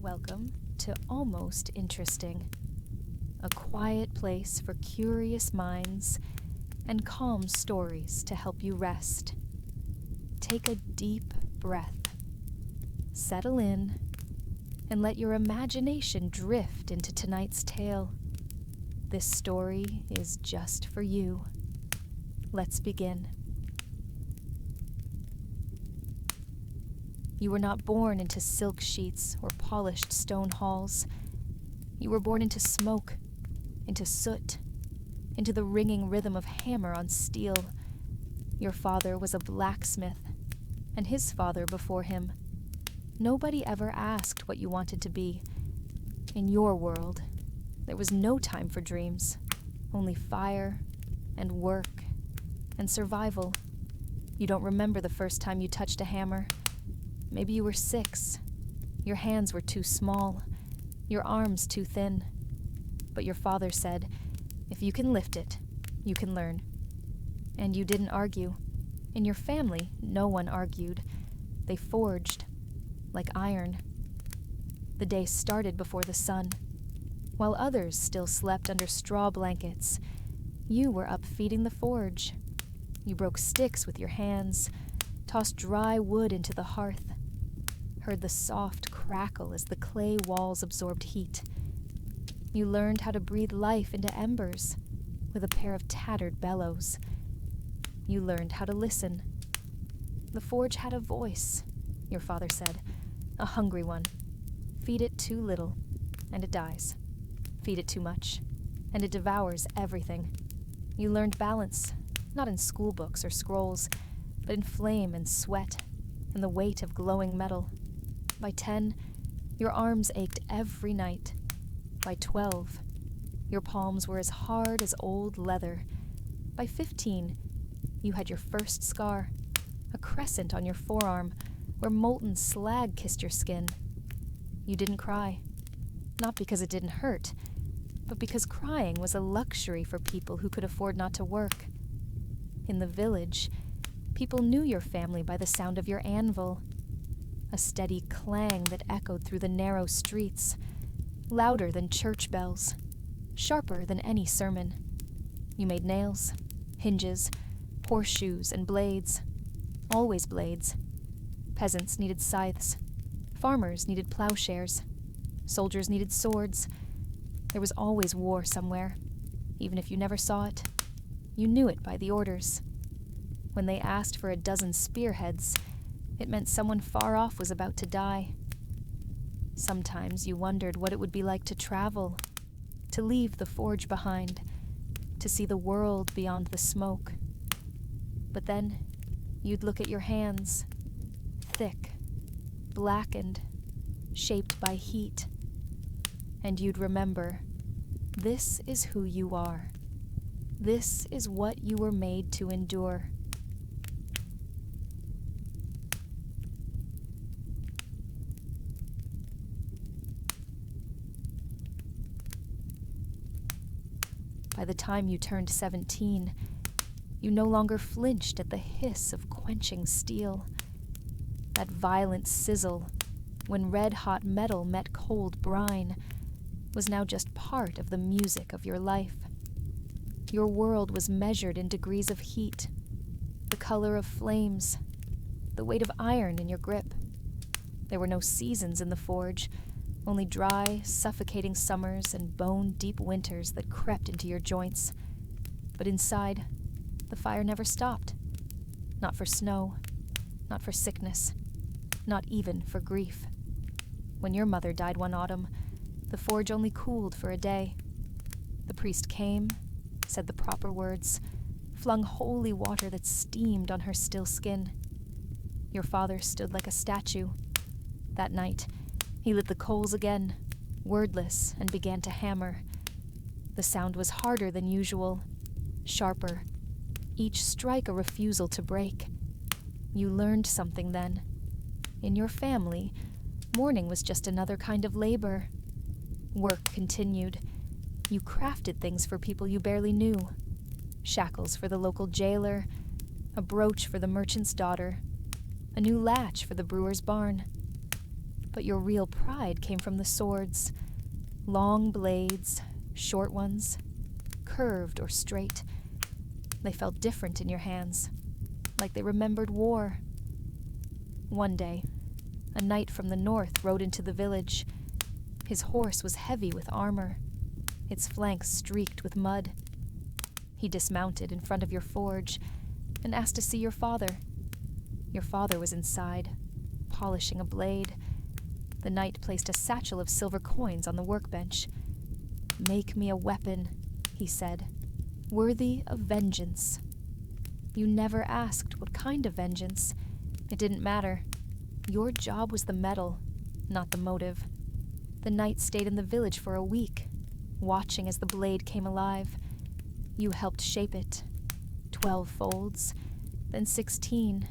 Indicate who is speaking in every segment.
Speaker 1: Welcome to Almost Interesting, a quiet place for curious minds and calm stories to help you rest. Take a deep breath, settle in, and let your imagination drift into tonight's tale. This story is just for you. Let's begin. You were not born into silk sheets or polished stone halls. You were born into smoke, into soot, into the ringing rhythm of hammer on steel. Your father was a blacksmith, and his father before him. Nobody ever asked what you wanted to be. In your world, there was no time for dreams, only fire and work and survival. You don't remember the first time you touched a hammer. Maybe you were 6. Your hands were too small, your arms too thin. But your father said, if you can lift it, you can learn. And you didn't argue. In your family, no one argued. They forged, like iron. The day started before the sun. While others still slept under straw blankets, you were up feeding the forge. You broke sticks with your hands, tossed dry wood into the hearth, heard the soft crackle as the clay walls absorbed heat. You learned how to breathe life into embers with a pair of tattered bellows. You learned how to listen. The forge had a voice, your father said, a hungry one. Feed it too little, and it dies. Feed it too much, and it devours everything. You learned balance, not in school books or scrolls, but in flame and sweat, and the weight of glowing metal. By 10, your arms ached every night. By 12, your palms were as hard as old leather. By 15, you had your first scar, a crescent on your forearm where molten slag kissed your skin. You didn't cry, not because it didn't hurt, but because crying was a luxury for people who could afford not to work. In the village, people knew your family by the sound of your anvil, a steady clang that echoed through the narrow streets, louder than church bells, sharper than any sermon. You made nails, hinges, horseshoes, and blades, always blades. Peasants needed scythes, farmers needed plowshares, soldiers needed swords. There was always war somewhere, even if you never saw it. You knew it by the orders. When they asked for a dozen spearheads, it meant someone far off was about to die. Sometimes you wondered what it would be like to travel, to leave the forge behind, to see the world beyond the smoke. But then you'd look at your hands, thick, blackened, shaped by heat, and you'd remember, this is who you are. This is what you were made to endure. By the time you turned 17, you no longer flinched at the hiss of quenching steel. That violent sizzle, when red-hot metal met cold brine, was now just part of the music of your life. Your world was measured in degrees of heat, the color of flames, the weight of iron in your grip. There were no seasons in the forge, only dry, suffocating summers and bone-deep winters that crept into your joints. But inside, the fire never stopped. Not for snow, not for sickness, not even for grief. When your mother died one autumn, the forge only cooled for a day. The priest came, said the proper words, flung holy water that steamed on her still skin. Your father stood like a statue. That night, he lit the coals again, wordless, and began to hammer. The sound was harder than usual, sharper, each strike a refusal to break. You learned something then. In your family, mourning was just another kind of labor. Work continued. You crafted things for people you barely knew. Shackles for the local jailer, a brooch for the merchant's daughter, a new latch for the brewer's barn. But your real pride came from the swords. Long blades, short ones, curved or straight. They felt different in your hands, like they remembered war. One day, a knight from the north rode into the village. His horse was heavy with armor, its flanks streaked with mud. He dismounted in front of your forge and asked to see your father. Your father was inside, polishing a blade. The knight placed a satchel of silver coins on the workbench. "Make me a weapon," he said, "worthy of vengeance." You never asked what kind of vengeance. It didn't matter. Your job was the metal, not the motive. The knight stayed in the village for a week, watching as the blade came alive. You helped shape it. 12 folds, then 16,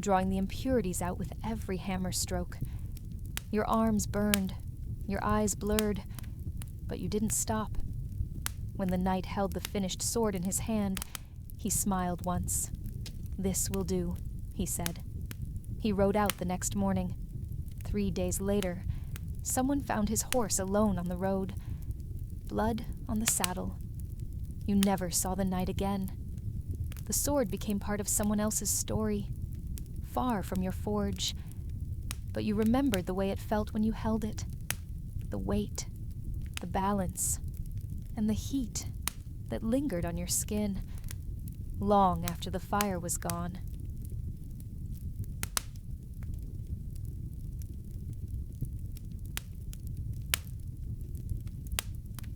Speaker 1: drawing the impurities out with every hammer stroke. Your arms burned, your eyes blurred, but you didn't stop. When the knight held the finished sword in his hand, he smiled once. "This will do," he said. He rode out the next morning. 3 days later, someone found his horse alone on the road. Blood on the saddle. You never saw the knight again. The sword became part of someone else's story, far from your forge. But you remembered the way it felt when you held it. The weight, the balance, and the heat that lingered on your skin, long after the fire was gone.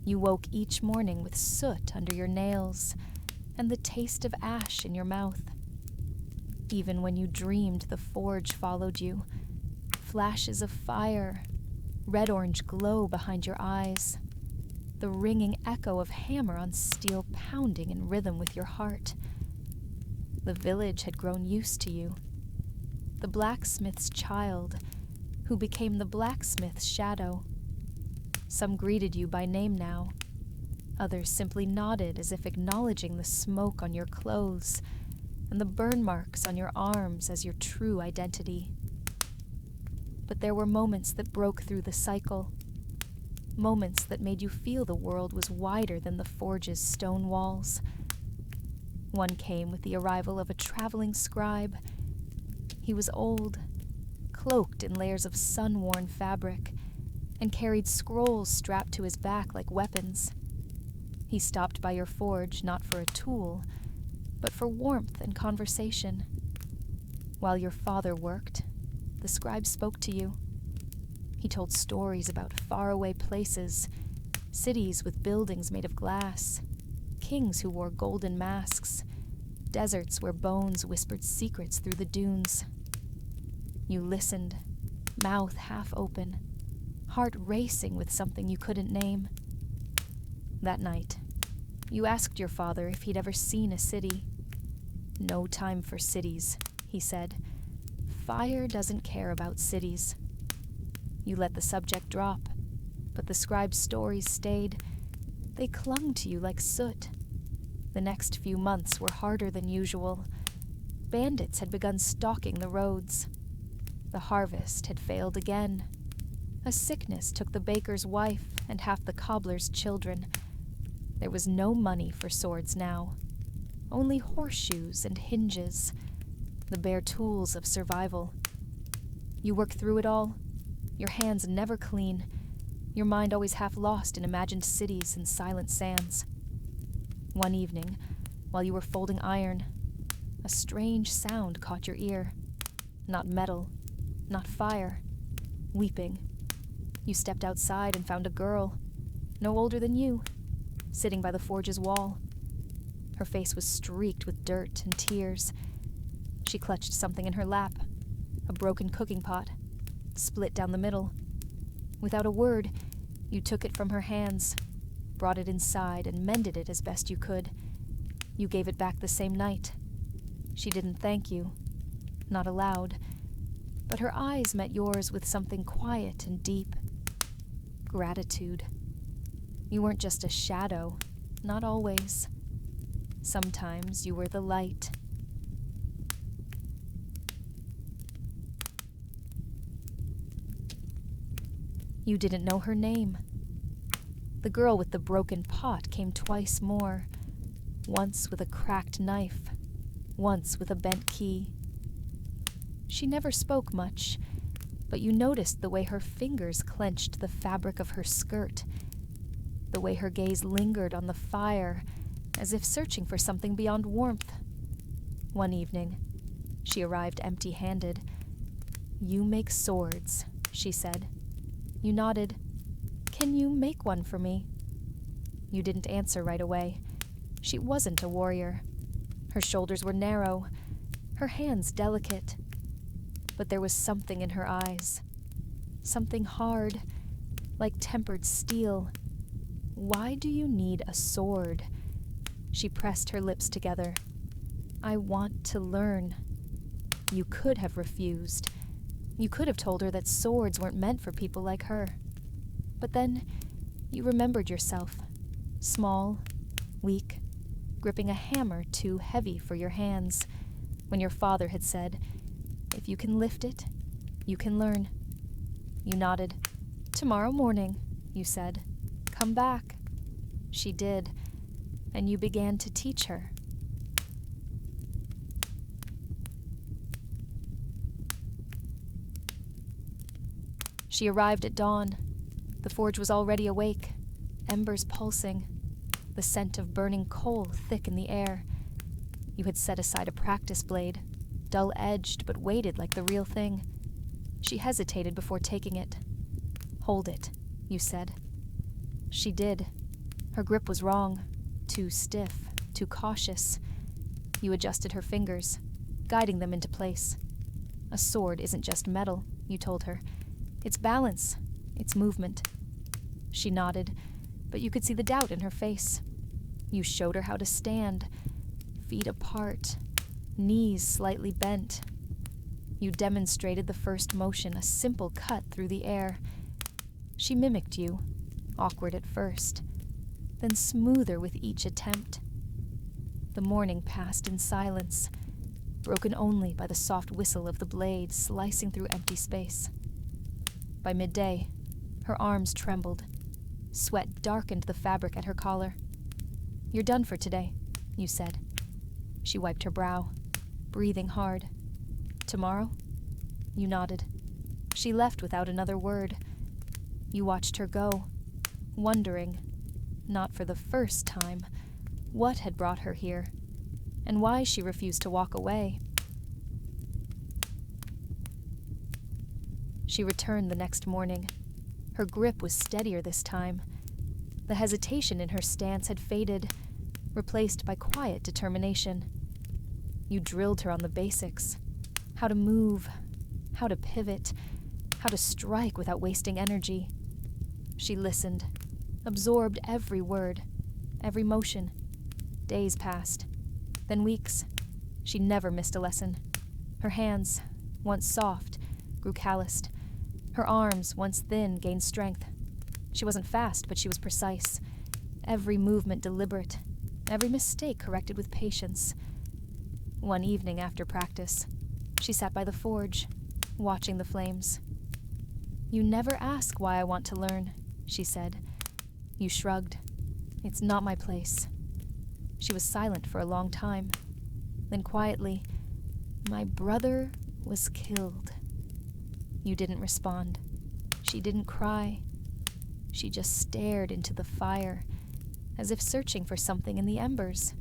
Speaker 1: You woke each morning with soot under your nails and the taste of ash in your mouth. Even when you dreamed the forge followed you, flashes of fire, red-orange glow behind your eyes, the ringing echo of hammer on steel pounding in rhythm with your heart. The village had grown used to you, the blacksmith's child, who became the blacksmith's shadow. Some greeted you by name now. Others simply nodded as if acknowledging the smoke on your clothes and the burn marks on your arms as your true identity. But there were moments that broke through the cycle, moments that made you feel the world was wider than the forge's stone walls. One came with the arrival of a traveling scribe. He was old, cloaked in layers of sun-worn fabric, and carried scrolls strapped to his back like weapons. He stopped by your forge not for a tool, but for warmth and conversation. While your father worked, the scribe spoke to you. He told stories about faraway places, cities with buildings made of glass, kings who wore golden masks, deserts where bones whispered secrets through the dunes. You listened, mouth half open, heart racing with something you couldn't name. That night, you asked your father if he'd ever seen a city. "No time for cities," he said. "Fire doesn't care about cities." You let the subject drop, but the scribe's stories stayed. They clung to you like soot. The next few months were harder than usual. Bandits had begun stalking the roads. The harvest had failed again. A sickness took the baker's wife and half the cobbler's children. There was no money for swords now. Only horseshoes and hinges, the bare tools of survival. You worked through it all, your hands never clean, your mind always half lost in imagined cities and silent sands. One evening, while you were folding iron, a strange sound caught your ear. Not metal, not fire, weeping. You stepped outside and found a girl, no older than you, sitting by the forge's wall. Her face was streaked with dirt and tears. She clutched something in her lap, a broken cooking pot, split down the middle. Without a word, you took it from her hands, brought it inside, and mended it as best you could. You gave it back the same night. She didn't thank you, not aloud, but her eyes met yours with something quiet and deep. Gratitude. You weren't just a shadow, not always. Sometimes you were the light. You didn't know her name. The girl with the broken pot came twice more, once with a cracked knife, once with a bent key. She never spoke much, but you noticed the way her fingers clenched the fabric of her skirt, the way her gaze lingered on the fire, as if searching for something beyond warmth. One evening, she arrived empty-handed. "You make swords," she said. You nodded. "Can you make one for me?" You didn't answer right away. She wasn't a warrior. Her shoulders were narrow, her hands delicate. But there was something in her eyes. Something hard, like tempered steel. "Why do you need a sword?" She pressed her lips together. "I want to learn." You could have refused. You could have told her that swords weren't meant for people like her. But then you remembered yourself, small, weak, gripping a hammer too heavy for your hands, when your father had said, "If you can lift it, you can learn." You nodded. "Tomorrow morning," you said. "Come back." She did, and you began to teach her. She arrived at dawn. The forge was already awake, embers pulsing, the scent of burning coal thick in the air. You had set aside a practice blade, dull-edged but weighted like the real thing. She hesitated before taking it. "Hold it," you said. She did. Her grip was wrong, too stiff, too cautious. You adjusted her fingers, guiding them into place. "A sword isn't just metal," you told her. "It's balance, it's movement." She nodded, but you could see the doubt in her face. You showed her how to stand, feet apart, knees slightly bent. You demonstrated the first motion, a simple cut through the air. She mimicked you, awkward at first, then smoother with each attempt. The morning passed in silence, broken only by the soft whistle of the blade slicing through empty space. By midday, her arms trembled. Sweat darkened the fabric at her collar. "You're done for today," you said. She wiped her brow, breathing hard. "Tomorrow?" You nodded. She left without another word. You watched her go, wondering, not for the first time, what had brought her here, and why she refused to walk away. She returned the next morning. Her grip was steadier this time. The hesitation in her stance had faded, replaced by quiet determination. You drilled her on the basics: how to move, how to pivot, how to strike without wasting energy. She listened, absorbed every word, every motion. Days passed, then weeks. She never missed a lesson. Her hands, once soft, grew calloused. Her arms, once thin, gained strength. She wasn't fast, but she was precise. Every movement deliberate, every mistake corrected with patience. One evening after practice, she sat by the forge, watching the flames. "You never ask why I want to learn," she said. You shrugged. "It's not my place." She was silent for a long time. Then quietly, "My brother was killed." You didn't respond. She didn't cry. She just stared into the fire, as if searching for something in the embers,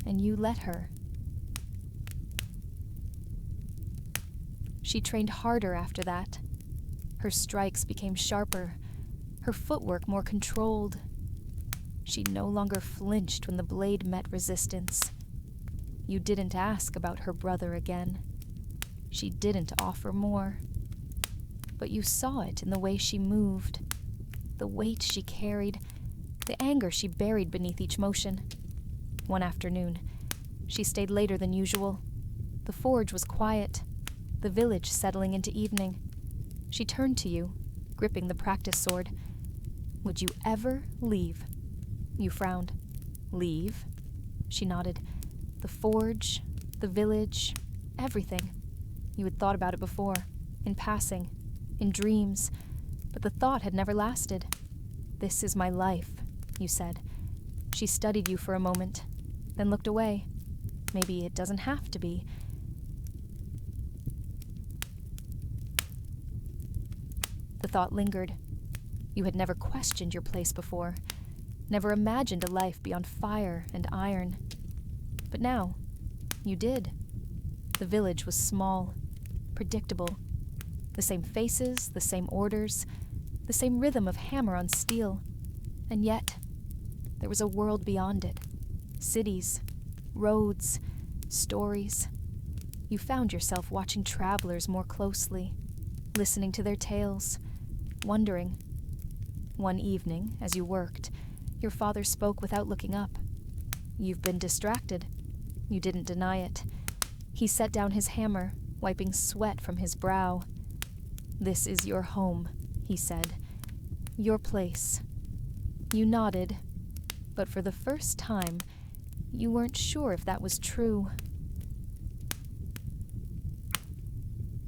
Speaker 1: and you let her. She trained harder after that. Her strikes became sharper, her footwork more controlled. She no longer flinched when the blade met resistance. You didn't ask about her brother again. She didn't offer more. But you saw it in the way she moved, the weight she carried, the anger she buried beneath each motion. One afternoon, she stayed later than usual. The forge was quiet, the village settling into evening. She turned to you, gripping the practice sword. "Would you ever leave?" You frowned. "Leave?" She nodded. "The forge, the village, everything. You had thought about it before, in passing, in dreams, But the thought had never lasted. "This is my life," you said. She studied you for a moment, then looked away. "Maybe it doesn't have to be." The thought lingered. You had never questioned your place before, never imagined a life beyond fire and iron. But now, you did. The village was small, predictable. The same faces, the same orders, the same rhythm of hammer on steel. And yet, there was a world beyond it. Cities, roads, stories. You found yourself watching travelers more closely, listening to their tales, wondering. One evening, as you worked, your father spoke without looking up. "You've been distracted." You didn't deny it. He set down his hammer, wiping sweat from his brow. "This is your home," he said. "Your place." You nodded, but for the first time, you weren't sure if that was true.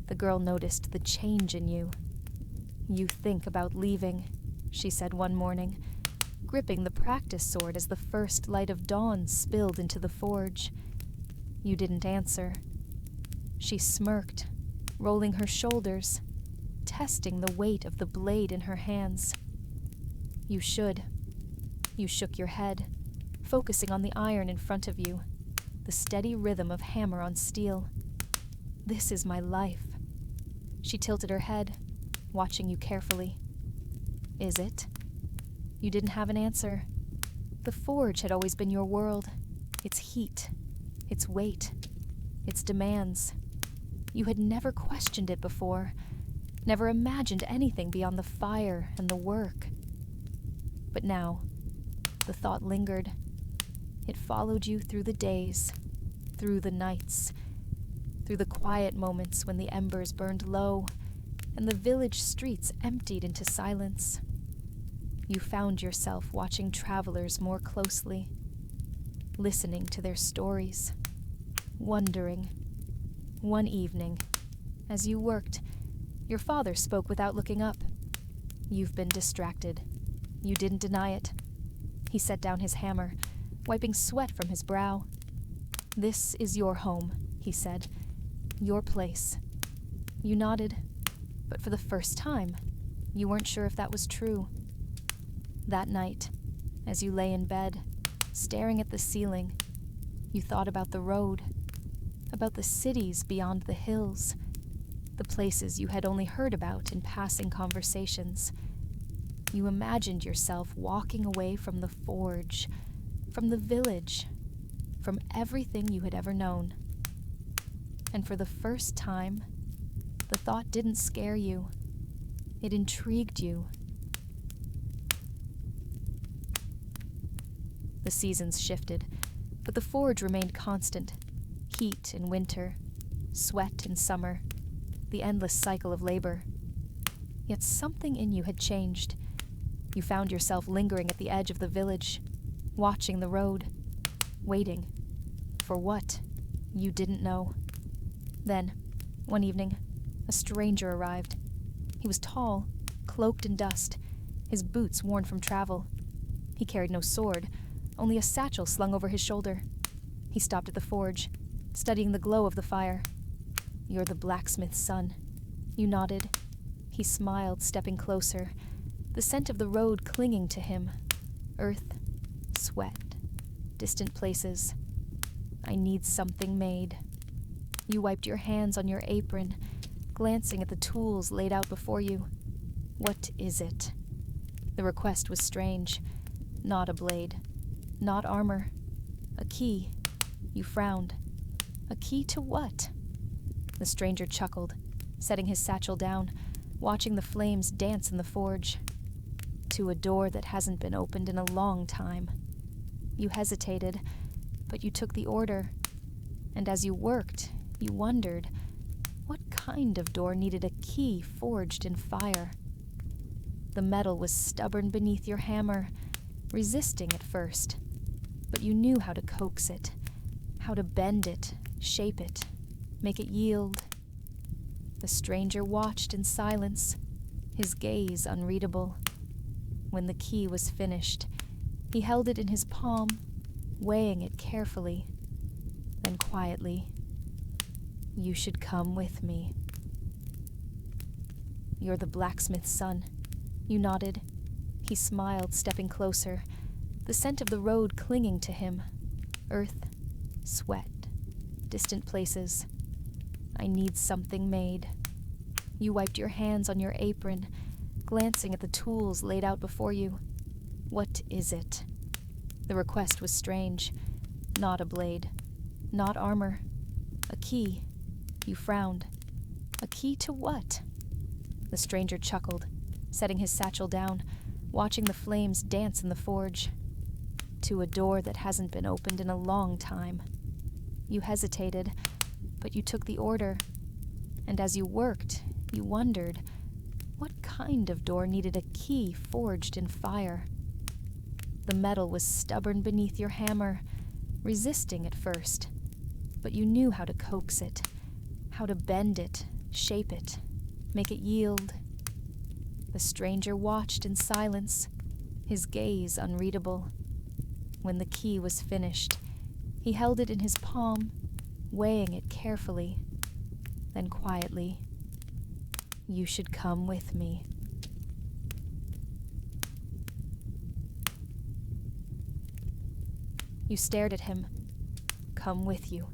Speaker 1: The girl noticed the change in you. "You think about leaving," she said one morning, gripping the practice sword as the first light of dawn spilled into the forge. You didn't answer. She smirked, rolling her shoulders, testing the weight of the blade in her hands. "You should." You shook your head, focusing on the iron in front of you, the steady rhythm of hammer on steel. "This is my life." She tilted her head, watching you carefully. "Is it?" You didn't have an answer. The forge had always been your world, its heat, its weight, its demands. You had never questioned it before, never imagined anything beyond the fire and the work. But now, the thought lingered. It followed you through the days, through the nights, through the quiet moments when the embers burned low and the village streets emptied into silence. You found yourself watching travelers more closely, listening to their stories, wondering. One evening, as you worked, your father spoke without looking up. "You've been distracted." You didn't deny it. He set down his hammer, wiping sweat from his brow. "This is your home," he said. "Your place." You nodded, but for the first time, you weren't sure if that was true. That night, as you lay in bed, staring at the ceiling, you thought about the road, about the cities beyond the hills, the places you had only heard about in passing conversations. You imagined yourself walking away from the forge, from the village, from everything you had ever known. And for the first time, the thought didn't scare you. It intrigued you. The seasons shifted, but the forge remained constant. Heat in winter, sweat in summer, the endless cycle of labor. Yet something in you had changed. You found yourself lingering at the edge of the village, watching the road, waiting. For what? You didn't know. Then, one evening, a stranger arrived. He was tall, cloaked in dust, his boots worn from travel. He carried no sword, only a satchel slung over his shoulder. He stopped at the forge, studying the glow of the fire. "You're the blacksmith's son." You nodded. He smiled, stepping closer, the scent of the road clinging to him. Earth, sweat, distant places. "I need something made." You wiped your hands on your apron, glancing at the tools laid out before you. "What is it?" The request was strange. Not a blade, not armor. A key. You frowned. A key to what? The stranger chuckled, setting his satchel down, watching the flames dance in the forge. "To a door that hasn't been opened in a long time." You hesitated, but you took the order. And as you worked, you wondered, what kind of door needed a key forged in fire? The metal was stubborn beneath your hammer, resisting at first, but you knew how to coax it, how to bend it, shape it, make it yield. The stranger watched in silence, his gaze unreadable. When the key was finished, he held it in his palm, weighing it carefully. Then quietly, "You should come with me." "You're the blacksmith's son." You nodded. He smiled, stepping closer, the scent of the road clinging to him. Earth, sweat, distant places. "I need something made." You wiped your hands on your apron, glancing at the tools laid out before you. "What is it?" The request was strange. Not a blade. Not armor. A key. You frowned. A key to what? The stranger chuckled, setting his satchel down, watching the flames dance in the forge. "To a door that hasn't been opened in a long time." You hesitated, but you took the order. And as you worked, you wondered, what kind of door needed a key forged in fire? The metal was stubborn beneath your hammer, resisting at first, but you knew how to coax it, how to bend it, shape it, make it yield. The stranger watched in silence, his gaze unreadable. When the key was finished, he held it in his palm, weighing it carefully. Then quietly, "You should come with me." You stared at him. "Come with you."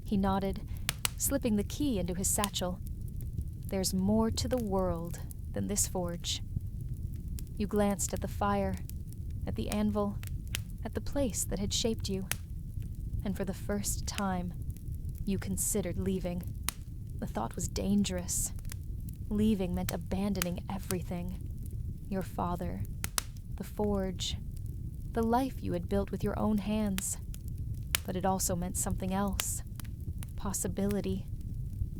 Speaker 1: He nodded, slipping the key into his satchel. "There's more to the world than this forge." You glanced at the fire, at the anvil, at the place that had shaped you. And for the first time, you considered leaving. The thought was dangerous. Leaving meant abandoning everything. Your father, the forge, the life you had built with your own hands. But it also meant something else. Possibility.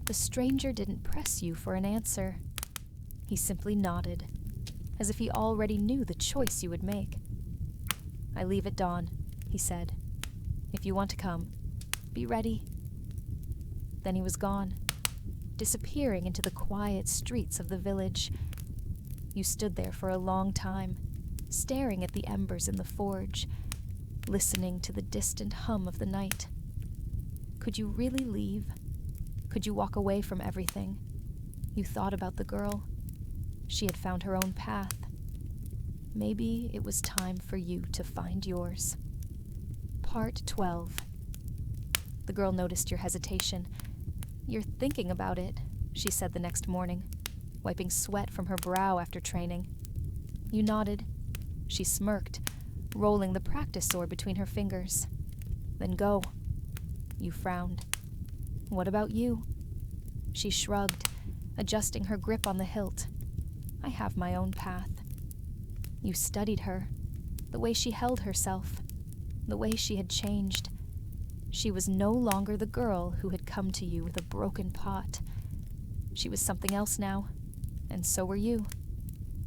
Speaker 1: The stranger didn't press you for an answer. He simply nodded, as if he already knew the choice you would make. "I leave at dawn," he said. "If you want to come, be ready." Then he was gone, disappearing into the quiet streets of the village. You stood there for a long time, staring at the embers in the forge, listening to the distant hum of the night. Could you really leave? Could you walk away from everything? You thought about the girl. She had found her own path. Maybe it was time for you to find yours. Part 12. The girl noticed your hesitation. "You're thinking about it," she said the next morning, wiping sweat from her brow after training. You nodded. She smirked, rolling the practice sword between her fingers. "Then go." You frowned. "What about you?" She shrugged, adjusting her grip on the hilt. "I have my own path." You studied her, the way she held herself, the way she had changed. She was no longer the girl who had come to you with a broken pot. She was something else now, and so were you.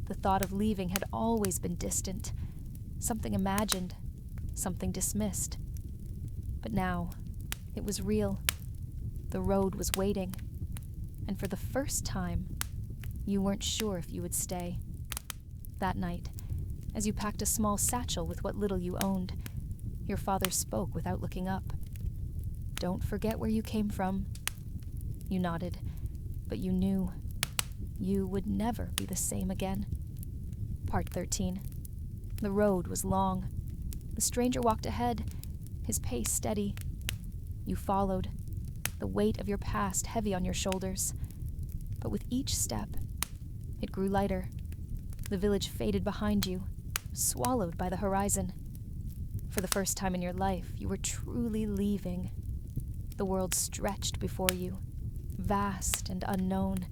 Speaker 1: The thought of leaving had always been distant, something imagined, something dismissed. But now, it was real. The road was waiting, and for the first time, you weren't sure if you would stay. That night, as you packed a small satchel with what little you owned, your father spoke without looking up. "Don't forget where you came from." You nodded, but you knew. You would never be the same again. Part 13. The road was long. The stranger walked ahead, his pace steady. You followed, the weight of your past heavy on your shoulders. But with each step, it grew lighter. The village faded behind you, swallowed by the horizon. For the first time in your life, you were truly leaving. The world stretched before you, vast and unknown,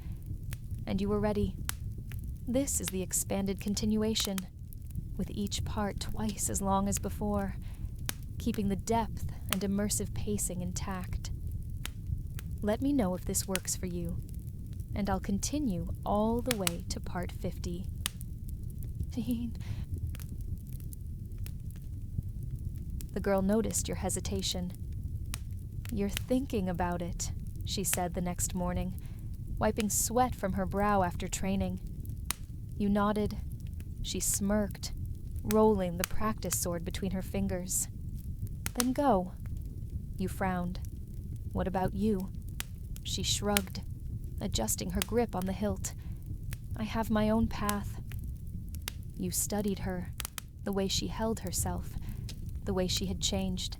Speaker 1: and you were ready. This is the expanded continuation, with each part twice as long as before, keeping the depth and immersive pacing intact. Let me know if this works for you, and I'll continue all the way to part 50. The girl noticed your hesitation. "You're thinking about it," she said the next morning, wiping sweat from her brow after training. You nodded. She smirked, rolling the practice sword between her fingers. Then go. You frowned. What about you? She shrugged, adjusting her grip on the hilt. I have my own path. You studied her, the way she held herself, the way she had changed.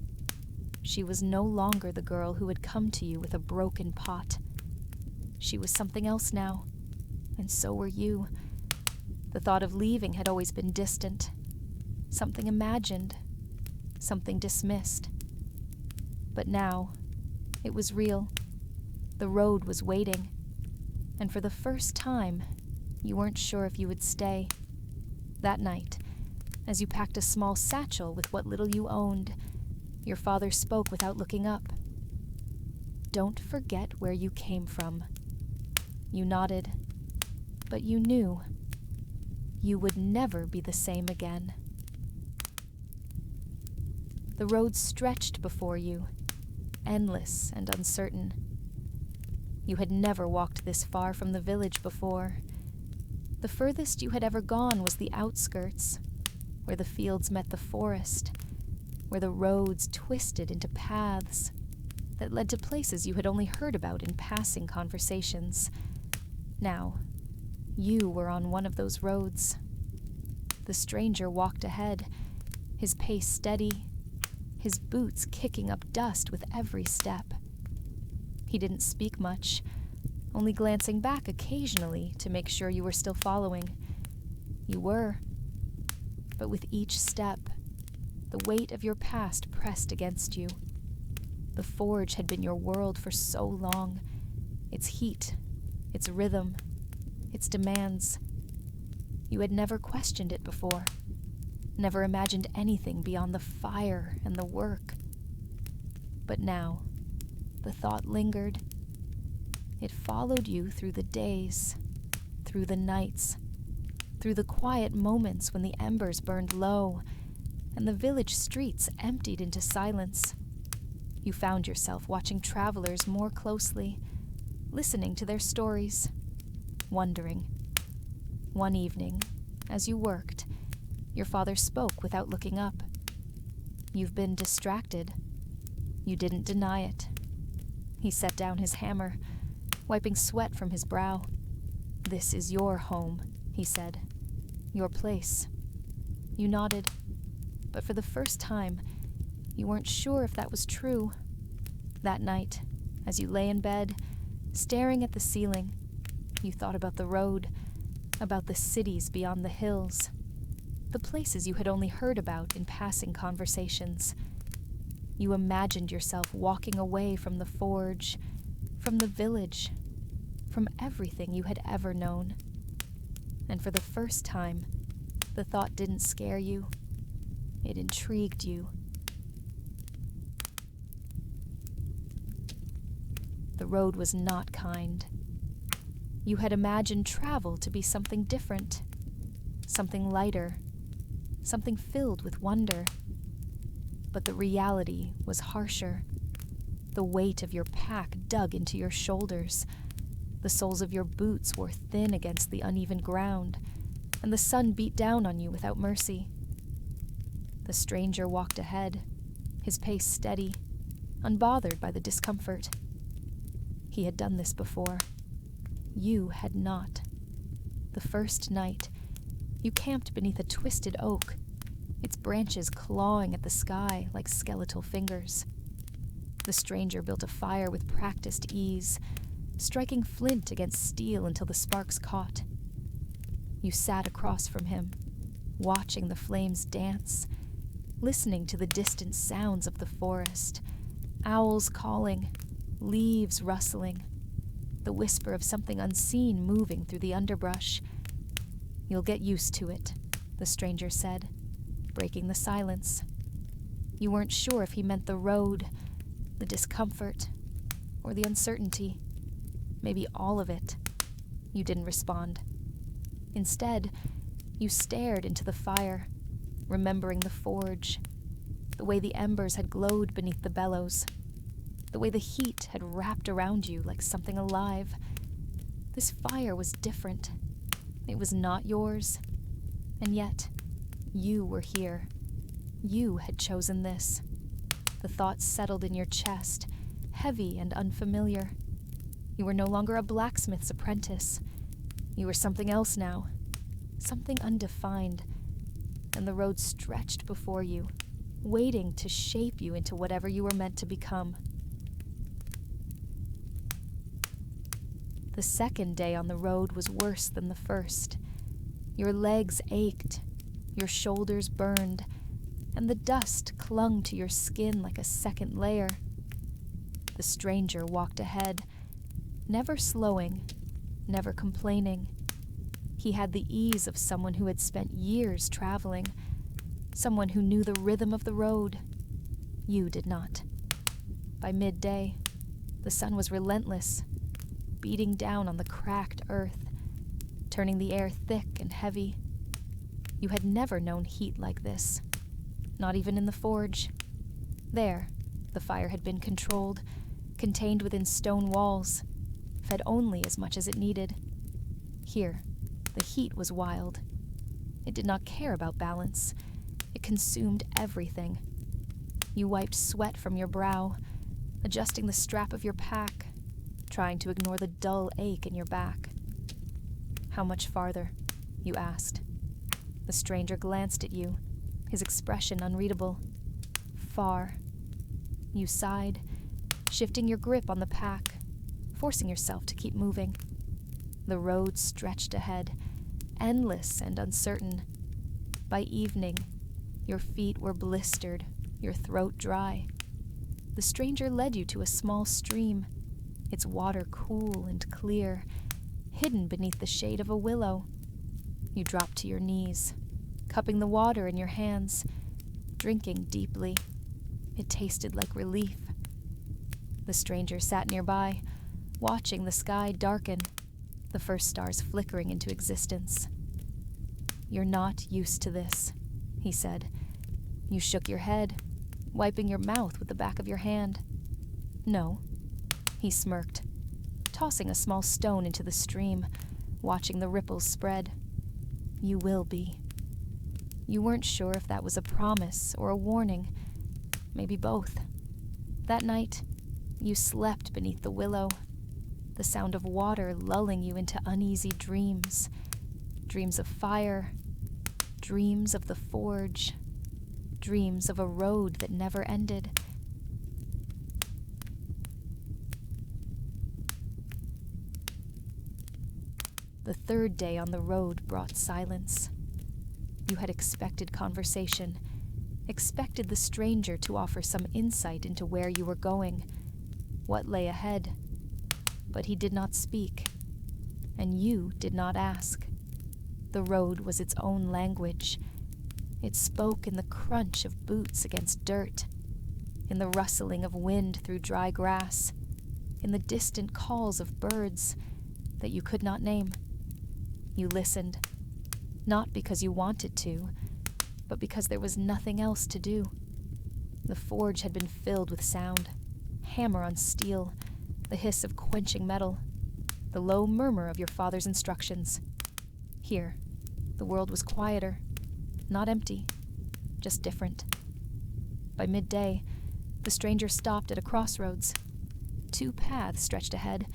Speaker 1: She was no longer the girl who had come to you with a broken pot. She was something else now, and so were you. The thought of leaving had always been distant, something imagined, something dismissed. But now, it was real. The road was waiting, and for the first time, you weren't sure if you would stay. That night, as you packed a small satchel with what little you owned, your father spoke without looking up. Don't forget where you came from. You nodded, but you knew you would never be the same again. The road stretched before you, endless and uncertain. You had never walked this far from the village before. The furthest you had ever gone was the outskirts, where the fields met the forest, where the roads twisted into paths that led to places you had only heard about in passing conversations. Now, you were on one of those roads. The stranger walked ahead, his pace steady, his boots kicking up dust with every step. He didn't speak much, only glancing back occasionally to make sure you were still following. You were. But with each step, the weight of your past pressed against you. The forge had been your world for so long. Its heat, its rhythm, its demands. You had never questioned it before, never imagined anything beyond the fire and the work. But now, the thought lingered. It followed you through the days, through the nights, through the quiet moments when the embers burned low and the village streets emptied into silence. You found yourself watching travelers more closely, listening to their stories, wondering. One evening, as you worked, your father spoke without looking up. You've been distracted. You didn't deny it. He set down his hammer, wiping sweat from his brow. This is your home, he said. Your place. You nodded, but for the first time, you weren't sure if that was true. That night, as you lay in bed, staring at the ceiling, you thought about the road, about the cities beyond the hills, the places you had only heard about in passing conversations. You imagined yourself walking away from the forge, from the village, from everything you had ever known. And for the first time, the thought didn't scare you. It intrigued you. The road was not kind. You had imagined travel to be something different, something lighter, something filled with wonder. But the reality was harsher. The weight of your pack dug into your shoulders. The soles of your boots wore thin against the uneven ground, and the sun beat down on you without mercy. The stranger walked ahead, his pace steady, unbothered by the discomfort. He had done this before. You had not. The first night, you camped beneath a twisted oak, its branches clawing at the sky like skeletal fingers. The stranger built a fire with practiced ease, striking flint against steel until the sparks caught. You sat across from him, watching the flames dance, listening to the distant sounds of the forest, owls calling, leaves rustling, the whisper of something unseen moving through the underbrush. You'll get used to it, the stranger said, breaking the silence. You weren't sure if he meant the road, the discomfort, or the uncertainty. Maybe all of it. You didn't respond. Instead, you stared into the fire, remembering the forge, the way the embers had glowed beneath the bellows, the way the heat had wrapped around you like something alive. This fire was different. It was not yours, and yet you were here. You had chosen this. The thoughts settled in your chest, heavy and unfamiliar. You were no longer a blacksmith's apprentice. You were something else now, something undefined, and the road stretched before you, waiting to shape you into whatever you were meant to become. The second day on the road was worse than the first. Your legs ached, your shoulders burned, and the dust clung to your skin like a second layer. The stranger walked ahead, never slowing, never complaining. He had the ease of someone who had spent years traveling, someone who knew the rhythm of the road. You did not. By midday, the sun was relentless, beating down on the cracked earth, turning the air thick and heavy. You had never known heat like this, not even in the forge. There, the fire had been controlled, contained within stone walls, fed only as much as it needed. Here, the heat was wild. It did not care about balance. It consumed everything. You wiped sweat from your brow, adjusting the strap of your pack, trying to ignore the dull ache in your back. "How much farther?" you asked. The stranger glanced at you, his expression unreadable. "Far." You sighed, shifting your grip on the pack, forcing yourself to keep moving. The road stretched ahead, endless and uncertain. By evening, your feet were blistered, your throat dry. The stranger led you to a small stream, its water cool and clear, hidden beneath the shade of a willow. You dropped to your knees, cupping the water in your hands, drinking deeply. It tasted like relief. The stranger sat nearby, watching the sky darken, the first stars flickering into existence. "You're not used to this," he said. You shook your head, wiping your mouth with the back of your hand. "No," he smirked, tossing a small stone into the stream, watching the ripples spread. "You will be." You weren't sure if that was a promise or a warning, maybe both. That night, you slept beneath the willow, the sound of water lulling you into uneasy dreams. Dreams of fire, dreams of the forge, dreams of a road that never ended. The third day on the road brought silence. You had expected conversation, expected the stranger to offer some insight into where you were going, what lay ahead. But he did not speak, and you did not ask. The road was its own language. It spoke in the crunch of boots against dirt, in the rustling of wind through dry grass, in the distant calls of birds that you could not name. You listened, not because you wanted to, but because there was nothing else to do. The forge had been filled with sound, hammer on steel, the hiss of quenching metal, the low murmur of your father's instructions. Here, the world was quieter, not empty, just different. By midday, the stranger stopped at a crossroads. Two paths stretched ahead,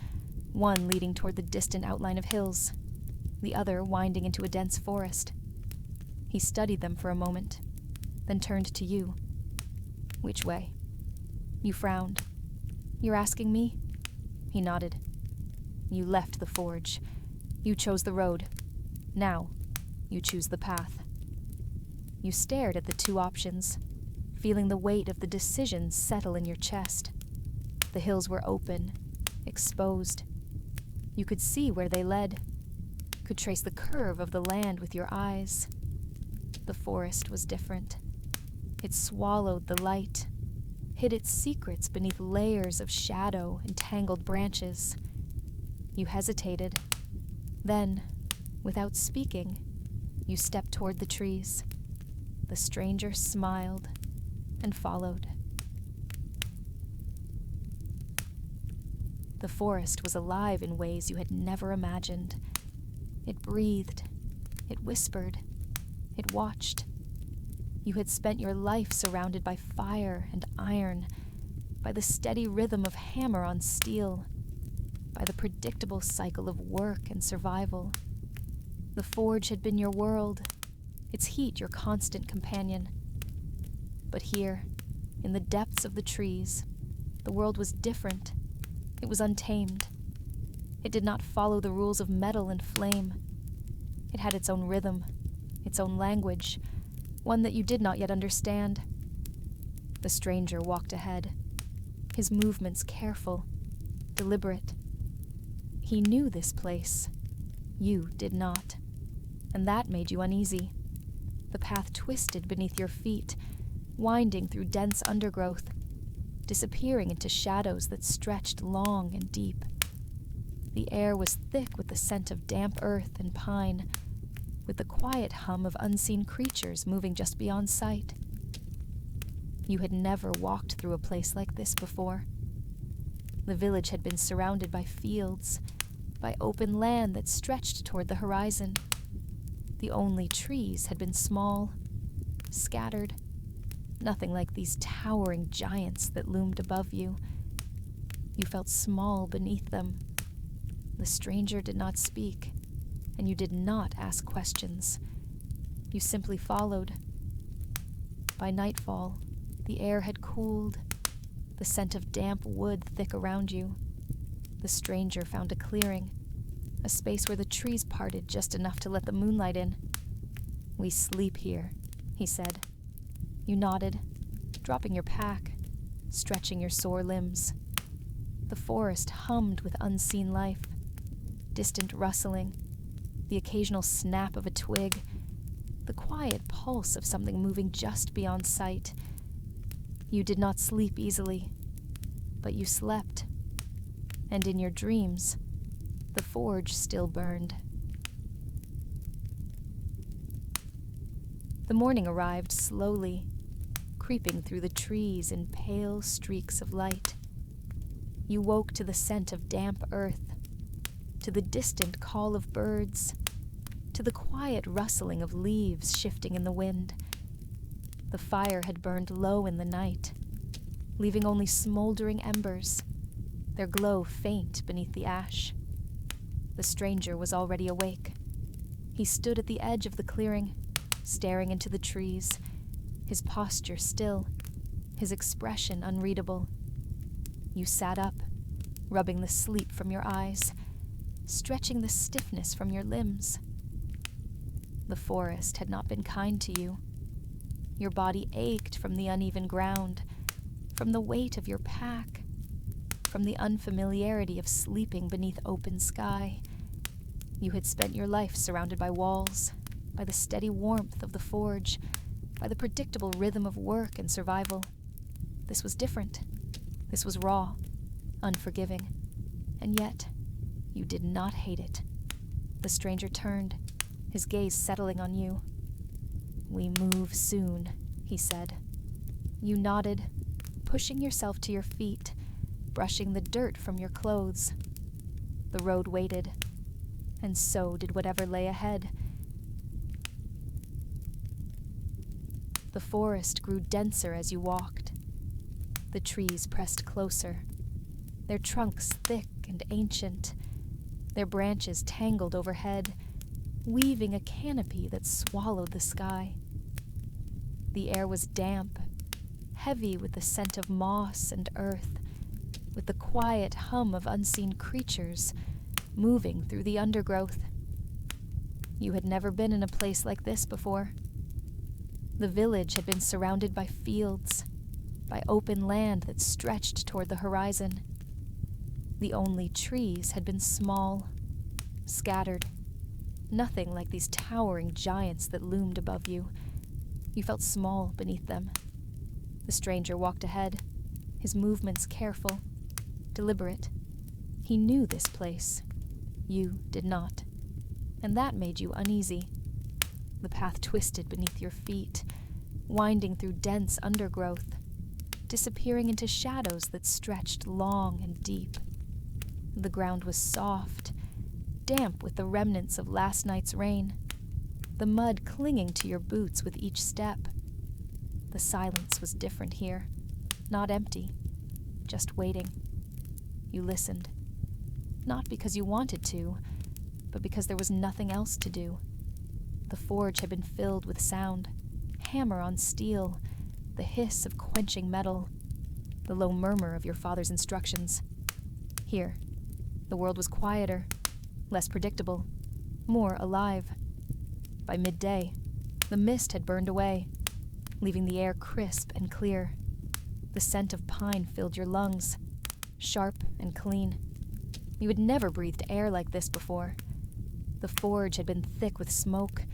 Speaker 1: one leading toward the distant outline of hills, the other winding into a dense forest. He studied them for a moment, then turned to you. "Which way?" You frowned. "You're asking me?" He nodded. "You left the forge. You chose the road. Now, you choose the path." You stared at the two options, feeling the weight of the decision settle in your chest. The hills were open, exposed. You could see where they led, could trace the curve of the land with your eyes. The forest was different. It swallowed the light, hid its secrets beneath layers of shadow and tangled branches. You hesitated. Then, without speaking, you stepped toward the trees. The stranger smiled and followed. The forest was alive in ways you had never imagined. It breathed. It whispered. It watched. You had spent your life surrounded by fire and iron, by the steady rhythm of hammer on steel, by the predictable cycle of work and survival. The forge had been your world, its heat your constant companion. But here, in the depths of the trees, the world was different. It was untamed. It did not follow the rules of metal and flame. It had its own rhythm, its own language, one that you did not yet understand. The stranger walked ahead, his movements careful, deliberate. He knew this place. You did not, and that made you uneasy. The path twisted beneath your feet, winding through dense undergrowth, disappearing into shadows that stretched long and deep. The air was thick with the scent of damp earth and pine, with the quiet hum of unseen creatures moving just beyond sight. You had never walked through a place like this before. The village had been surrounded by fields, by open land that stretched toward the horizon. The only trees had been small, scattered, nothing like these towering giants that loomed above you. You felt small beneath them. The stranger did not speak, and you did not ask questions. You simply followed. By nightfall, the air had cooled, the scent of damp wood thick around you. The stranger found a clearing, a space where the trees parted just enough to let the moonlight in. "We sleep here," he said. You nodded, dropping your pack, stretching your sore limbs. The forest hummed with unseen life, distant rustling, the occasional snap of a twig, the quiet pulse of something moving just beyond sight. You did not sleep easily, but you slept, and in your dreams, the forge still burned. The morning arrived slowly, creeping through the trees in pale streaks of light. You woke to the scent of damp earth, to the distant call of birds, to the quiet rustling of leaves shifting in the wind. The fire had burned low in the night, leaving only smoldering embers, their glow faint beneath the ash. The stranger was already awake. He stood at the edge of the clearing, staring into the trees, his posture still, his expression unreadable. You sat up, rubbing the sleep from your eyes, stretching the stiffness from your limbs. The forest had not been kind to you. Your body ached from the uneven ground, from the weight of your pack, from the unfamiliarity of sleeping beneath open sky. You had spent your life surrounded by walls, by the steady warmth of the forge, by the predictable rhythm of work and survival. This was different. This was raw, unforgiving, and yet you did not hate it. The stranger turned, his gaze settling on you. "We move soon," he said. You nodded, pushing yourself to your feet, brushing the dirt from your clothes. The road waited, and so did whatever lay ahead. The forest grew denser as you walked. The trees pressed closer, their trunks thick and ancient, their branches tangled overhead, weaving a canopy that swallowed the sky. The air was damp, heavy with the scent of moss and earth, with the quiet hum of unseen creatures moving through the undergrowth. You had never been in a place like this before. The village had been surrounded by fields, by open land that stretched toward the horizon. The only trees had been small, scattered, nothing like these towering giants that loomed above you. You felt small beneath them. The stranger walked ahead, his movements careful, deliberate. He knew this place. You did not, and that made you uneasy. The path twisted beneath your feet, winding through dense undergrowth, disappearing into shadows that stretched long and deep. The ground was soft, damp with the remnants of last night's rain, the mud clinging to your boots with each step. The silence was different here, not empty, just waiting. You listened, not because you wanted to, but because there was nothing else to do. The forge had been filled with sound, hammer on steel, the hiss of quenching metal, the low murmur of your father's instructions. Here, the world was quieter, less predictable, more alive. By midday, the mist had burned away, leaving the air crisp and clear. The scent of pine filled your lungs, sharp and clean. You had never breathed air like this before. The forge had been thick with smoke,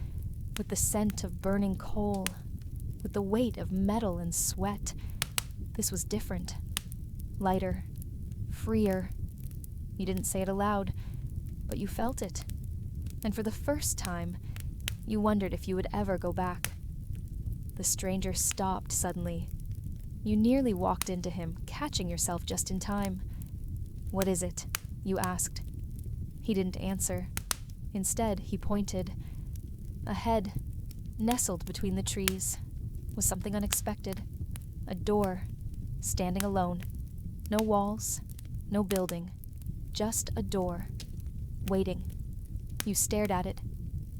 Speaker 1: with the scent of burning coal, with the weight of metal and sweat. This was different. Lighter, freer. You didn't say it aloud, but you felt it. And for the first time, you wondered if you would ever go back. The stranger stopped suddenly. You nearly walked into him, catching yourself just in time. "What is it?" you asked. He didn't answer. Instead, he pointed. Ahead, nestled between the trees, was something unexpected. A door, standing alone. No walls, no building, just a door, waiting. You stared at it,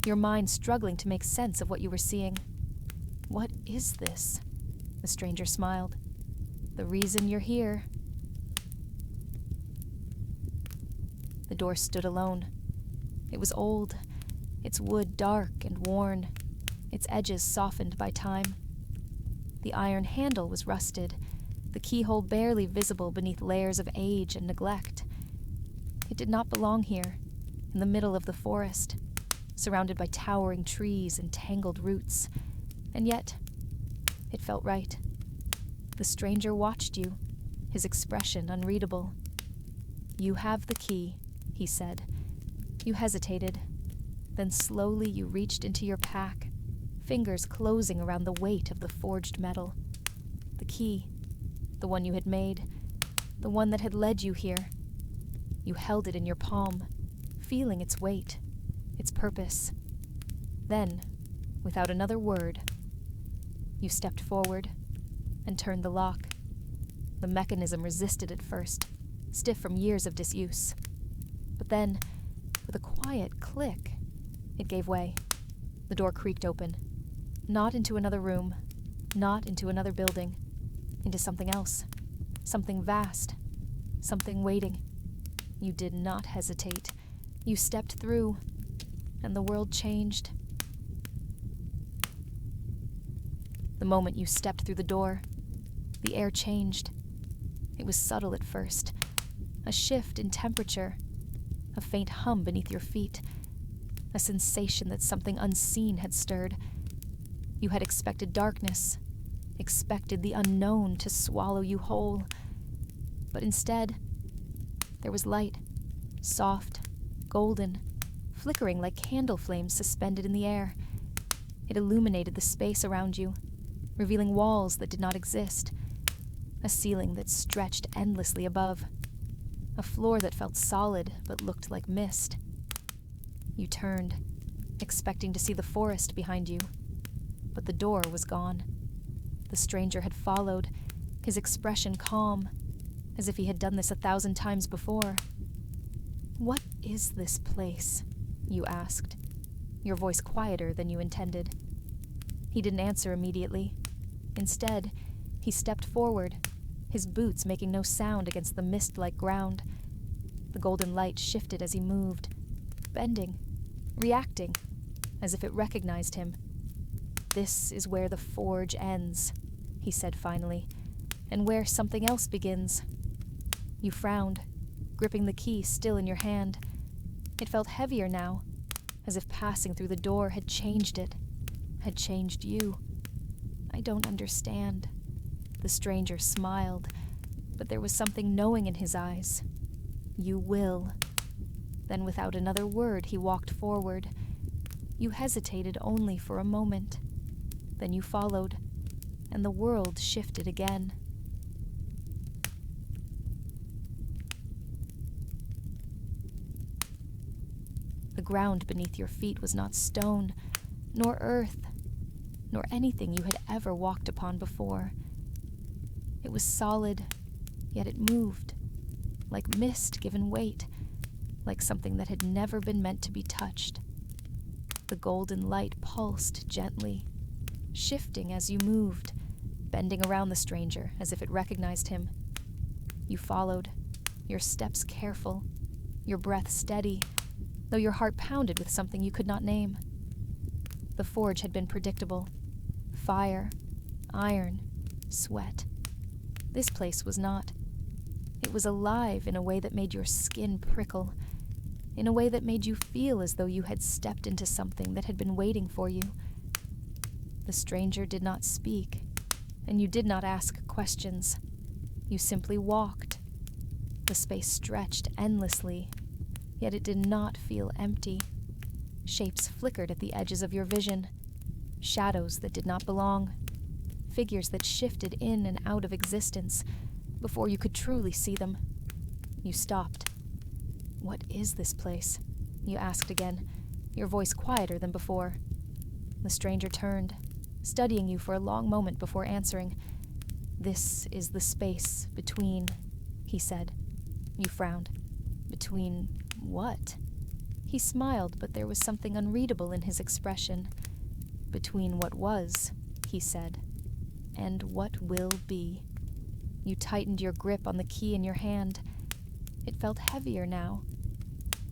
Speaker 1: your mind struggling to make sense of what you were seeing. "What is this?" The stranger smiled. "The reason you're here." The door stood alone. It was old, its wood dark and worn, its edges softened by time. The iron handle was rusted, the keyhole barely visible beneath layers of age and neglect. It did not belong here, in the middle of the forest, surrounded by towering trees and tangled roots, and yet it felt right. The stranger watched you, his expression unreadable. "You have the key," he said. You hesitated. Then slowly you reached into your pack, fingers closing around the weight of the forged metal. The key, the one you had made, the one that had led you here. You held it in your palm, feeling its weight, its purpose. Then, without another word, you stepped forward and turned the lock. The mechanism resisted at first, stiff from years of disuse. But then, with a quiet click, it gave way. The door creaked open. Not into another room, not into another building, into something else, something vast, something waiting. You did not hesitate. You stepped through, and the world changed. The moment you stepped through the door, the air changed. It was subtle at first, a shift in temperature, a faint hum beneath your feet, a sensation that something unseen had stirred. You had expected darkness, expected the unknown to swallow you whole. But instead, there was light, soft, golden, flickering like candle flames suspended in the air. It illuminated the space around you, revealing walls that did not exist, a ceiling that stretched endlessly above, a floor that felt solid but looked like mist. You turned, expecting to see the forest behind you, but the door was gone. The stranger had followed, his expression calm, as if he had done this 1,000 times before. "What is this place?" you asked, your voice quieter than you intended. He didn't answer immediately. Instead, he stepped forward, his boots making no sound against the mist-like ground. The golden light shifted as he moved, bending, reacting, as if it recognized him. "This is where the forge ends," he said finally, "and where something else begins." You frowned, gripping the key still in your hand. It felt heavier now, as if passing through the door had changed it, had changed you. "I don't understand." The stranger smiled, but there was something knowing in his eyes. "You will." Then without another word, he walked forward. You hesitated only for a moment. Then you followed, and the world shifted again. ground beneath your feet was not stone, nor earth, nor anything you had ever walked upon before. It was solid, yet it moved, like mist given weight, like something that had never been meant to be touched. The golden light pulsed gently, shifting as you moved, bending around the stranger as if it recognized him. You followed, your steps careful, your breath steady, though your heart pounded with something you could not name. The forge had been predictable. Fire, iron, sweat. This place was not. It was alive in a way that made your skin prickle, in a way that made you feel as though you had stepped into something that had been waiting for you. The stranger did not speak, and you did not ask questions. You simply walked. The space stretched endlessly, yet it did not feel empty. Shapes flickered at the edges of your vision, shadows that did not belong, figures that shifted in and out of existence before you could truly see them. You stopped. "What is this place?" you asked again, your voice quieter than before. The stranger turned, studying you for a long moment before answering. "This is the space between," he said. You frowned. "Between what?" He smiled, but there was something unreadable in his expression. "Between what was," he said, "and what will be." You tightened your grip on the key in your hand. It felt heavier now,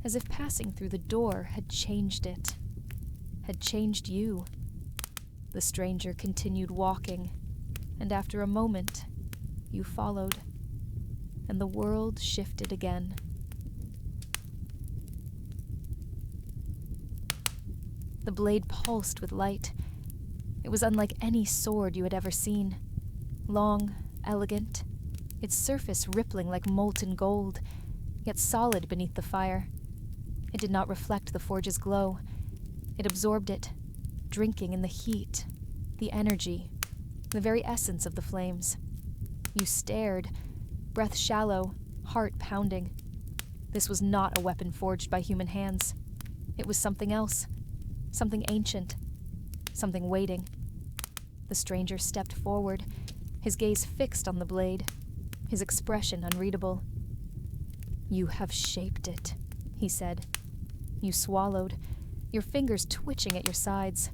Speaker 1: as if passing through the door had changed it, had changed you. The stranger continued walking, and after a moment, you followed, and the world shifted again. The blade pulsed with light. It was unlike any sword you had ever seen. Long, elegant, its surface rippling like molten gold, yet solid beneath the fire. It did not reflect the forge's glow. It absorbed it, drinking in the heat, the energy, the very essence of the flames. You stared, breath shallow, heart pounding. This was not a weapon forged by human hands. It was something else, something ancient, something waiting. The stranger stepped forward, his gaze fixed on the blade, his expression unreadable. "You have shaped it," he said. You swallowed, your fingers twitching at your sides.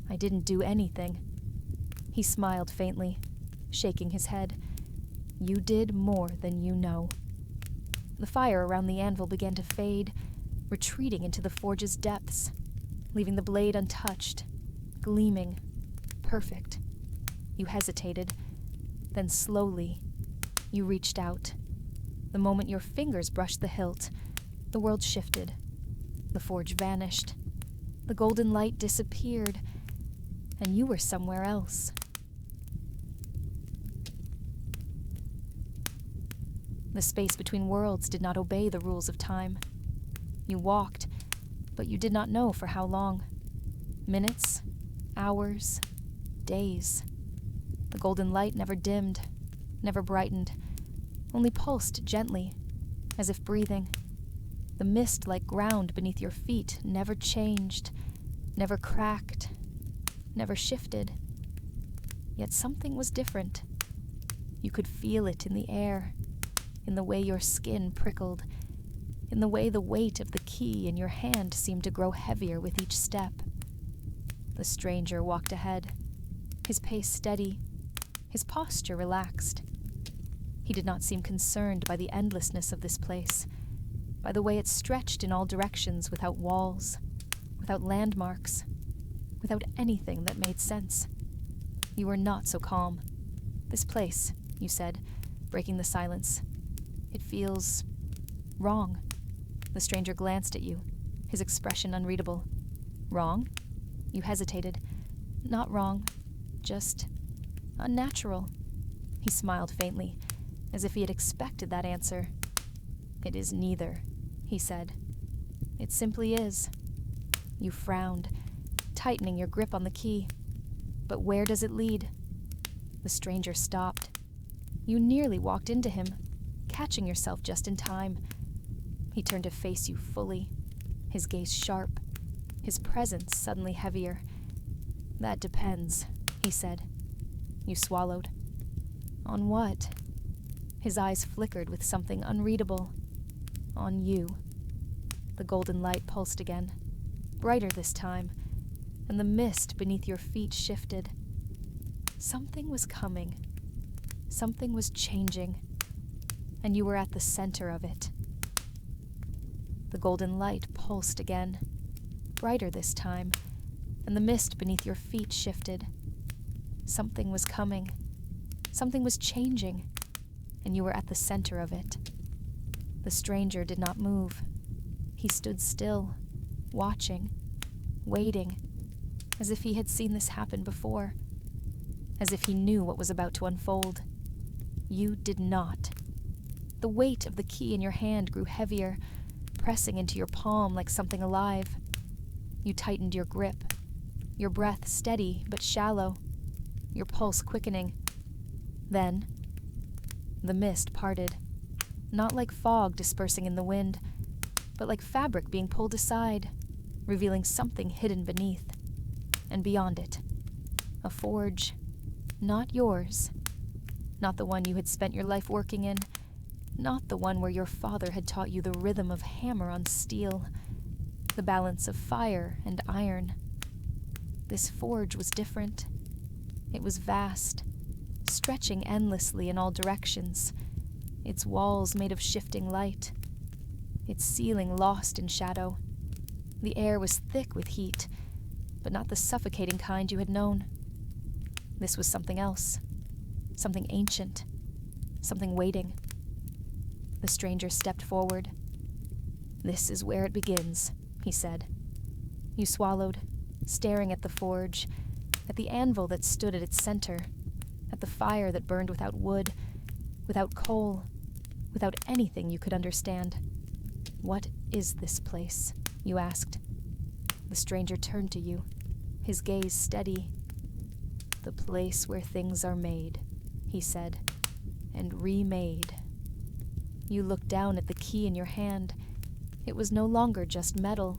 Speaker 1: "I didn't do anything." He smiled faintly, shaking his head. "You did more than you know." The fire around the anvil began to fade, retreating into the forge's depths, leaving the blade untouched, gleaming, perfect. You hesitated, then slowly, you reached out. The moment your fingers brushed the hilt, the world shifted. The forge vanished. The golden light disappeared, and you were somewhere else. The space between worlds did not obey the rules of time. You walked, but you did not know for how long. Minutes, hours, days. The golden light never dimmed, never brightened, only pulsed gently, as if breathing. The mist-like ground beneath your feet never changed, never cracked, never shifted. Yet something was different. You could feel it in the air, in the way your skin prickled, in the way the weight of the key in your hand seemed to grow heavier with each step. The stranger walked ahead, his pace steady, his posture relaxed. He did not seem concerned by the endlessness of this place, by the way it stretched in all directions without walls, without landmarks, without anything that made sense. You were not so calm. "This place," you said, breaking the silence. "It feels wrong." The stranger glanced at you, his expression unreadable. "Wrong?" You hesitated. "Not wrong, just unnatural." He smiled faintly, as if he had expected that answer. "It is neither," he said. "It simply is." You frowned, tightening your grip on the key. "But where does it lead?" The stranger stopped. You nearly walked into him, catching yourself just in time. He turned to face you fully. his gaze sharp, his presence suddenly heavier. "That depends," he said. You swallowed. "On what?" His eyes flickered with something unreadable. "On you." The golden light pulsed again, brighter this time, and the mist beneath your feet shifted. Something was coming. Something was changing, and you were at the center of it. The golden light pulsed again, brighter this time, and the mist beneath your feet shifted. Something was coming. Something was changing, and you were at the center of it. The stranger did not move. He stood still, watching, waiting, as if he had seen this happen before, as if he knew what was about to unfold. You did not. The weight of the key in your hand grew heavier, pressing into your palm like something alive. You tightened your grip, your breath steady but shallow, your pulse quickening. Then, the mist parted, not like fog dispersing in the wind, but like fabric being pulled aside, revealing something hidden beneath. And beyond it, a forge, not yours, not the one you had spent your life working in, not the one where your father had taught you the rhythm of hammer on steel, the balance of fire and iron. This forge was different. It was vast, stretching endlessly in all directions, its walls made of shifting light, its ceiling lost in shadow. The air was thick with heat, but not the suffocating kind you had known. This was something else, something ancient, something waiting. The stranger stepped forward. "This is where it begins," he said. You swallowed, staring at the forge, at the anvil that stood at its center, at the fire that burned without wood, without coal, without anything you could understand. "What is this place?" you asked. The stranger turned to you, his gaze steady. "The place where things are made," he said, "and remade." You looked down at the key in your hand. It was no longer just metal.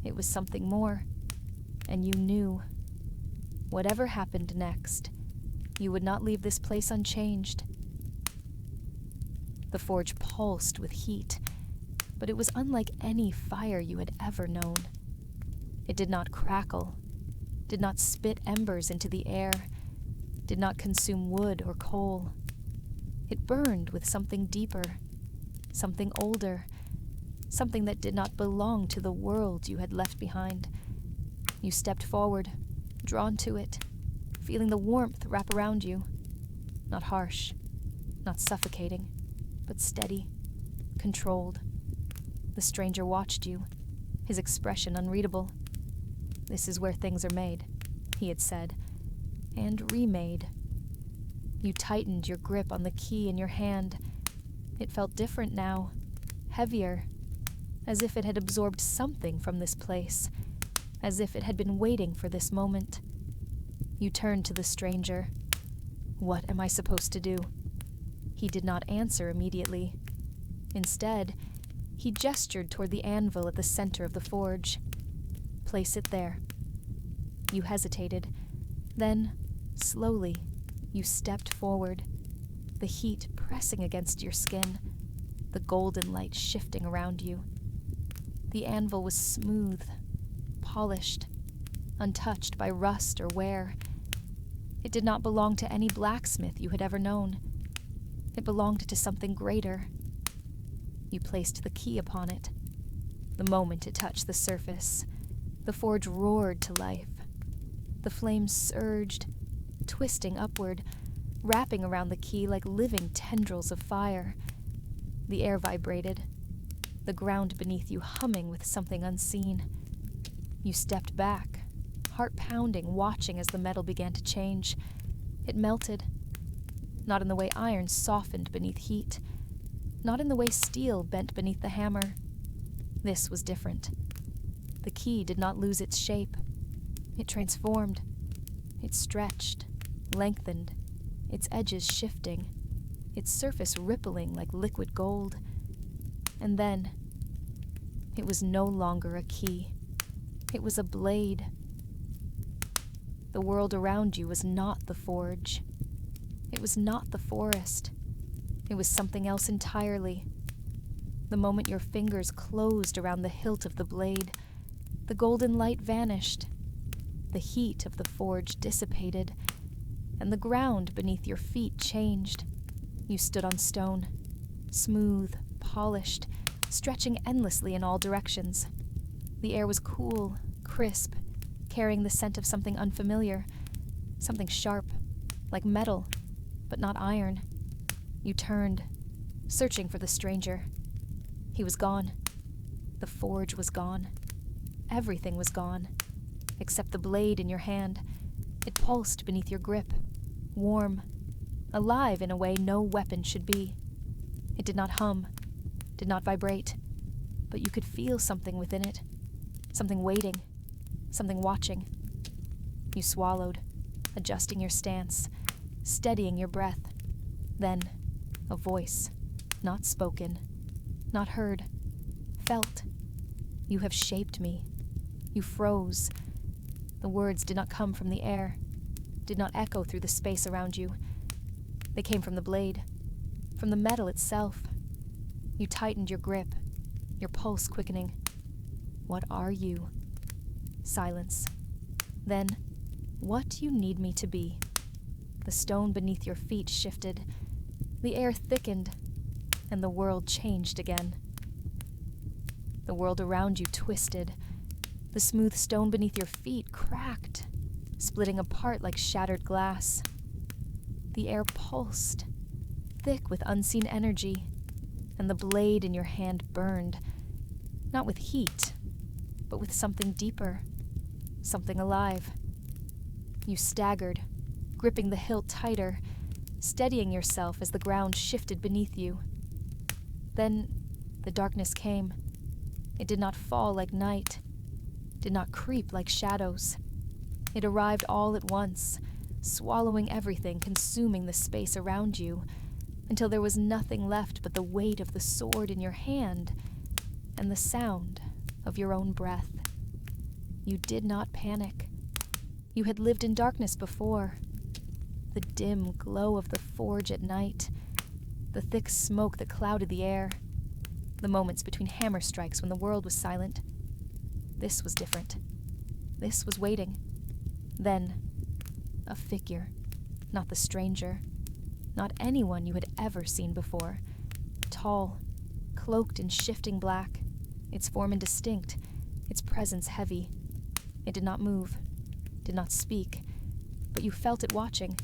Speaker 1: It was something more. And you knew. Whatever happened next, you would not leave this place unchanged. The forge pulsed with heat, but it was unlike any fire you had ever known. It did not crackle, did not spit embers into the air, did not consume wood or coal. It burned with something deeper, something older, something that did not belong to the world you had left behind. You stepped forward, drawn to it, feeling the warmth wrap around you. Not harsh, not suffocating, but steady, controlled. The stranger watched you, his expression unreadable. "This is where things are made," he had said, and remade. You tightened your grip on the key in your hand. It felt different now, heavier, as if it had absorbed something from this place, as if it had been waiting for this moment. You turned to the stranger. "What am I supposed to do?" He did not answer immediately. Instead, he gestured toward the anvil at the center of the forge. "Place it there." You hesitated. Then, slowly, you stepped forward, the heat pressing against your skin, the golden light shifting around you. The anvil was smooth, polished, untouched by rust or wear. It did not belong to any blacksmith you had ever known. It belonged to something greater. You placed the key upon it. The moment it touched the surface, the forge roared to life. The flames surged, twisting upward, wrapping around the key like living tendrils of fire. The air vibrated, the ground beneath you humming with something unseen. You stepped back, heart pounding, watching as the metal began to change. It melted, not in the way iron softened beneath heat, not in the way steel bent beneath the hammer. This was different. The key did not lose its shape. It transformed. It stretched, lengthened, its edges shifting, its surface rippling like liquid gold. And then, It was no longer a key. It was a blade. The world around you was not the forge. It was not the forest. It was something else entirely. The moment your fingers closed around the hilt of the blade, the golden light vanished. The heat of the forge dissipated, and the ground beneath your feet changed. You stood on stone, smooth, polished, stretching endlessly in all directions. The air was cool, crisp, carrying the scent of something unfamiliar, something sharp, like metal, but not iron. You turned, searching for the stranger. He was gone. The forge was gone. Everything was gone, except the blade in your hand. It pulsed beneath your grip, warm, alive in a way no weapon should be. It did not hum, did not vibrate, but you could feel something within it, something waiting, something watching. You swallowed, adjusting your stance, steadying your breath. Then, a voice, not spoken, not heard, felt. You have shaped me. You froze. The words did not come from the air, did not echo through the space around you. They came from the blade, from the metal itself. You tightened your grip, your pulse quickening. What are you? Silence. Then, what do you need me to be? The stone beneath your feet shifted. The air thickened, and the world changed again. The world around you twisted. The smooth stone beneath your feet cracked, splitting apart like shattered glass. The air pulsed, thick with unseen energy, and the blade in your hand burned, not with heat, but with something deeper, something alive. You staggered, gripping the hilt tighter, steadying yourself as the ground shifted beneath you. Then the darkness came. It did not fall like night, did not creep like shadows. It arrived all at once, swallowing everything, consuming the space around you, until there was nothing left but the weight of the sword in your hand and the sound of your own breath. You did not panic. You had lived in darkness before. The dim glow of the forge at night, the thick smoke that clouded the air, the moments between hammer strikes when the world was silent. This was different. This was waiting. Then, a figure, not the stranger, not anyone you had ever seen before. Tall, cloaked in shifting black, its form indistinct, its presence heavy. It did not move, did not speak, but you felt it watching.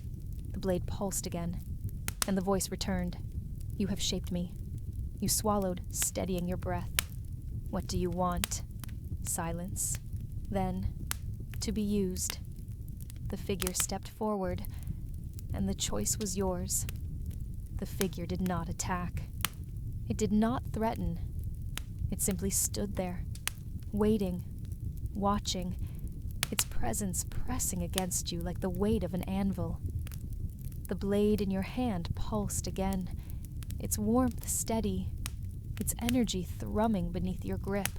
Speaker 1: The blade pulsed again, and the voice returned. You have shaped me. You swallowed, steadying your breath. What do you want? Silence. Then, to be used. The figure stepped forward, and the choice was yours. The figure did not attack. It did not threaten. It simply stood there, waiting, watching, its presence pressing against you like the weight of an anvil. The blade in your hand pulsed again, its warmth steady, its energy thrumming beneath your grip.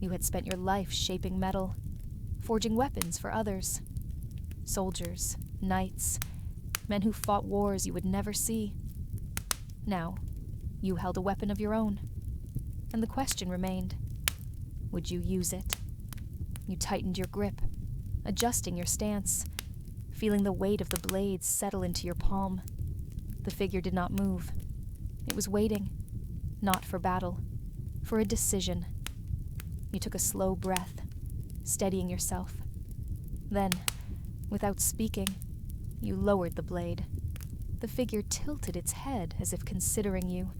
Speaker 1: You had spent your life shaping metal, forging weapons for others. Soldiers, knights, men who fought wars you would never see. Now, you held a weapon of your own, and the question remained, would you use it? You tightened your grip, adjusting your stance, feeling the weight of the blades settle into your palm. The figure did not move. It was waiting, not for battle, for a decision. You took a slow breath, steadying yourself. Then, without speaking, you lowered the blade. The figure tilted its head as if considering you.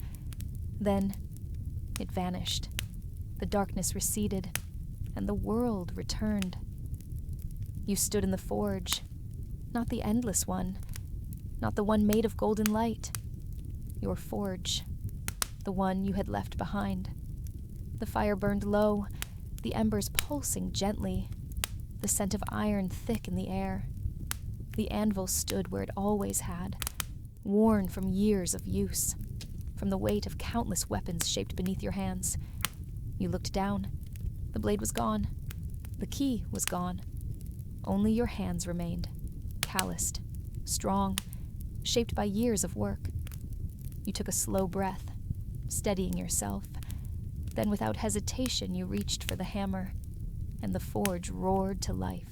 Speaker 1: Then, it vanished. The darkness receded, and the world returned. You stood in the forge, not the endless one, not the one made of golden light. Your forge, the one you had left behind. The fire burned low, the embers pulsing gently, the scent of iron thick in the air. The anvil stood where it always had, worn from years of use, from the weight of countless weapons shaped beneath your hands. You looked down. The blade was gone. The key was gone. Only your hands remained, calloused, strong, shaped by years of work. You took a slow breath, steadying yourself. Then without hesitation you reached for the hammer, and the forge roared to life.